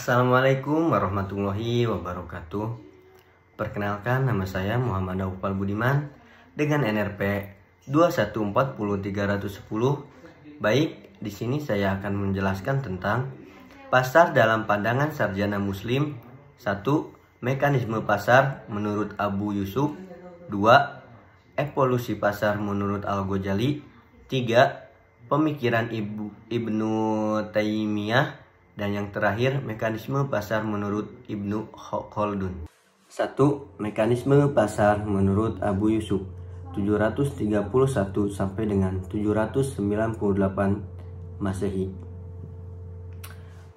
Assalamualaikum warahmatullahi wabarakatuh. Perkenalkan, nama saya Muhammad Naufal Budiman dengan NRP 2140310. Baik, di sini saya akan menjelaskan tentang pasar dalam pandangan sarjana muslim. 1. Mekanisme pasar menurut Abu Yusuf. 2. Evolusi pasar menurut Al-Ghazali. 3. Pemikiran Ibnu Taimiyah. Dan yang terakhir, mekanisme pasar menurut Ibnu Khaldun. 1. Mekanisme pasar menurut Abu Yusuf 731 sampai dengan 798 Masehi.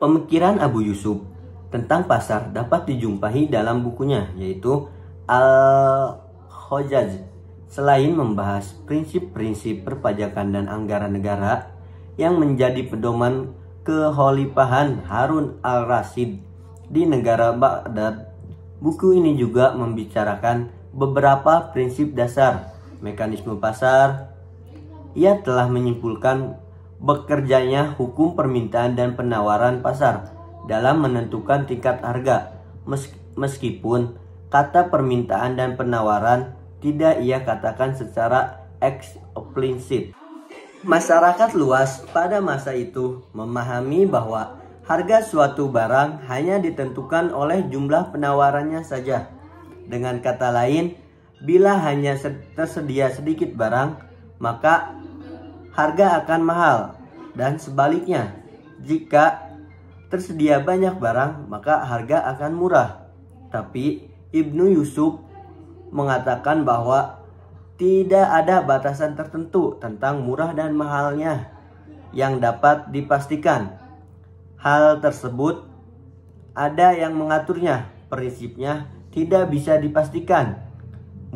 Pemikiran Abu Yusuf tentang pasar dapat dijumpai dalam bukunya, yaitu Al-Hojaj. Selain membahas prinsip-prinsip perpajakan dan anggaran negara yang menjadi pedoman Kekhalifahan Harun al-Rasyid di negara Baghdad, buku ini juga membicarakan beberapa prinsip dasar mekanisme pasar. Ia telah menyimpulkan bekerjanya hukum permintaan dan penawaran pasar dalam menentukan tingkat harga, meskipun kata permintaan dan penawaran tidak ia katakan secara eksplisit. Masyarakat luas pada masa itu memahami bahwa harga suatu barang hanya ditentukan oleh jumlah penawarannya saja. Dengan kata lain, bila hanya tersedia sedikit barang, maka harga akan mahal. Dan sebaliknya, jika tersedia banyak barang, maka harga akan murah. Tapi Ibnu Yusuf mengatakan bahwa tidak ada batasan tertentu tentang murah dan mahalnya yang dapat dipastikan. Hal tersebut ada yang mengaturnya. Prinsipnya tidak bisa dipastikan.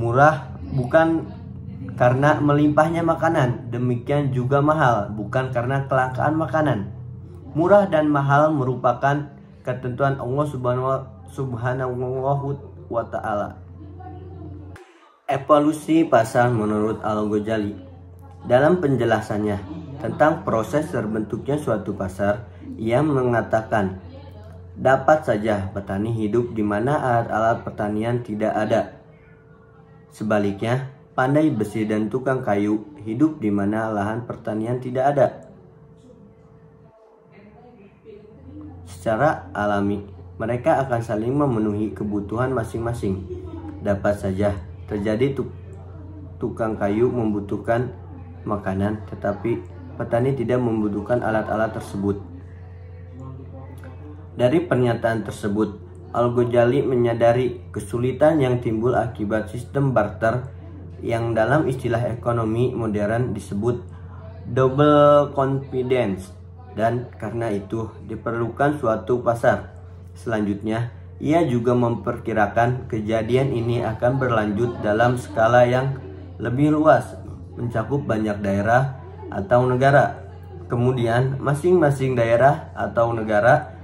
Murah bukan karena melimpahnya makanan, demikian juga mahal bukan karena kelangkaan makanan. Murah dan mahal merupakan ketentuan Allah Subhanahu wa ta'ala. Evolusi pasar menurut Al-Ghazali. Dalam penjelasannya tentang proses terbentuknya suatu pasar, ia mengatakan, dapat saja petani hidup di mana alat-alat pertanian tidak ada. Sebaliknya, pandai besi dan tukang kayu hidup di mana lahan pertanian tidak ada. Secara alami, mereka akan saling memenuhi kebutuhan masing-masing. Dapat saja terjadi tukang kayu membutuhkan makanan, tetapi petani tidak membutuhkan alat-alat tersebut. Dari pernyataan tersebut, Al-Ghazali menyadari kesulitan yang timbul akibat sistem barter yang dalam istilah ekonomi modern disebut double confidence, dan karena itu diperlukan suatu pasar. Selanjutnya, ia juga memperkirakan kejadian ini akan berlanjut dalam skala yang lebih luas, mencakup banyak daerah atau negara. Kemudian, masing-masing daerah atau negara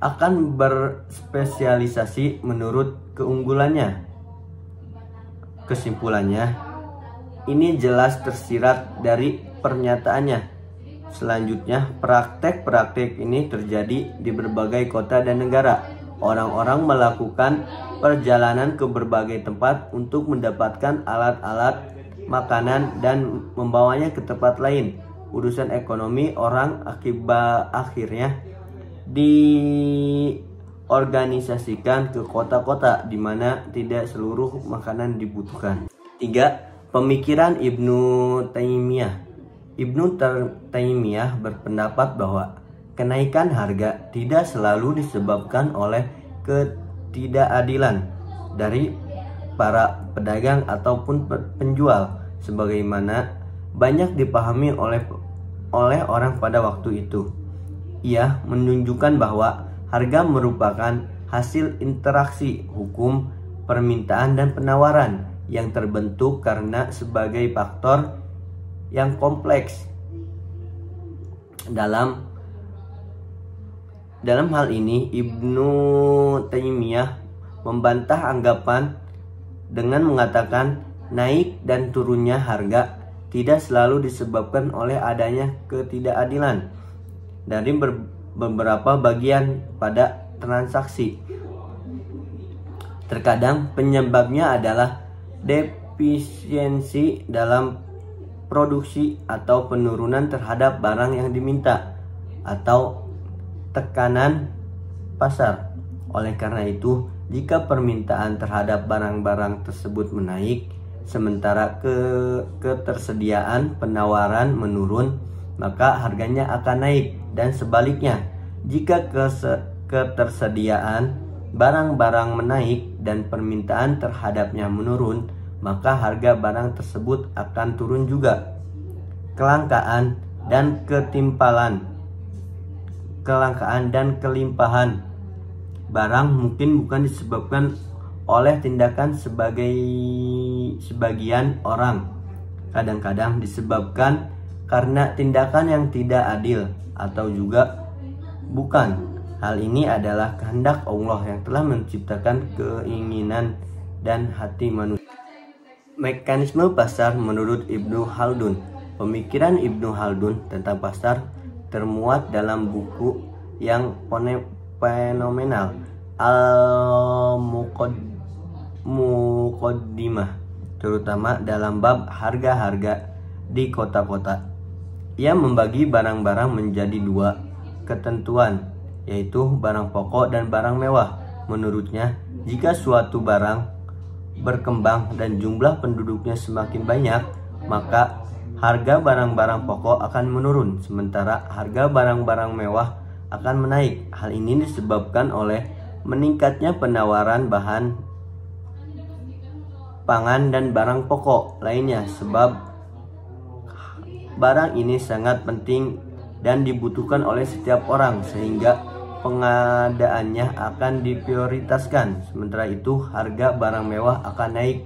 akan berspesialisasi menurut keunggulannya. Kesimpulannya, ini jelas tersirat dari pernyataannya. Selanjutnya, praktek-praktek ini terjadi di berbagai kota dan negara. Orang-orang melakukan perjalanan ke berbagai tempat untuk mendapatkan alat-alat makanan dan membawanya ke tempat lain. Urusan ekonomi orang akhirnya diorganisasikan ke kota-kota di mana tidak seluruh makanan dibutuhkan. 3. Pemikiran Ibnu Taimiyah. Ibnu Taimiyah berpendapat bahwa kenaikan harga tidak selalu disebabkan oleh ketidakadilan dari para pedagang ataupun penjual, sebagaimana banyak dipahami oleh orang pada waktu itu. Ia menunjukkan bahwa harga merupakan hasil interaksi hukum permintaan dan penawaran yang terbentuk karena sebagai faktor yang kompleks. Dalam hal ini, Ibnu Taimiyah membantah anggapan dengan mengatakan naik dan turunnya harga tidak selalu disebabkan oleh adanya ketidakadilan dari beberapa bagian pada transaksi. Terkadang penyebabnya adalah defisiensi dalam produksi atau penurunan terhadap barang yang diminta atau tekanan pasar. Oleh karena itu, jika permintaan terhadap barang-barang tersebut menaik, sementara ketersediaan penawaran menurun, maka harganya akan naik, dan sebaliknya, jika ketersediaan barang-barang menaik dan permintaan terhadapnya menurun, maka harga barang tersebut akan turun juga. Kelangkaan dan kelimpahan barang mungkin bukan disebabkan oleh tindakan sebagian orang. Kadang-kadang disebabkan karena tindakan yang tidak adil atau juga bukan. Hal ini adalah kehendak Allah yang telah menciptakan keinginan dan hati manusia. Mekanisme pasar menurut Ibnu Khaldun. Pemikiran Ibnu Khaldun tentang pasar termuat dalam buku yang fenomenal, Al-Muqaddimah, terutama dalam bab harga-harga di kota-kota. Ia membagi barang-barang menjadi dua ketentuan, yaitu barang pokok dan barang mewah. Menurutnya, jika suatu barang berkembang dan jumlah penduduknya semakin banyak, maka harga barang-barang pokok akan menurun, sementara harga barang-barang mewah akan menaik. Hal ini disebabkan oleh meningkatnya penawaran bahan pangan dan barang pokok lainnya, sebab barang ini sangat penting dan dibutuhkan oleh setiap orang, sehingga pengadaannya akan diprioritaskan. Sementara itu, harga barang mewah akan naik.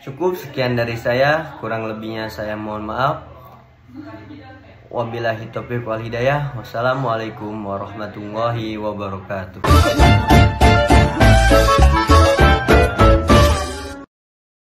Cukup sekian dari saya, kurang lebihnya saya mohon maaf. Wabillahi taufiq wal hidayah. Wassalamualaikum warahmatullahi wabarakatuh.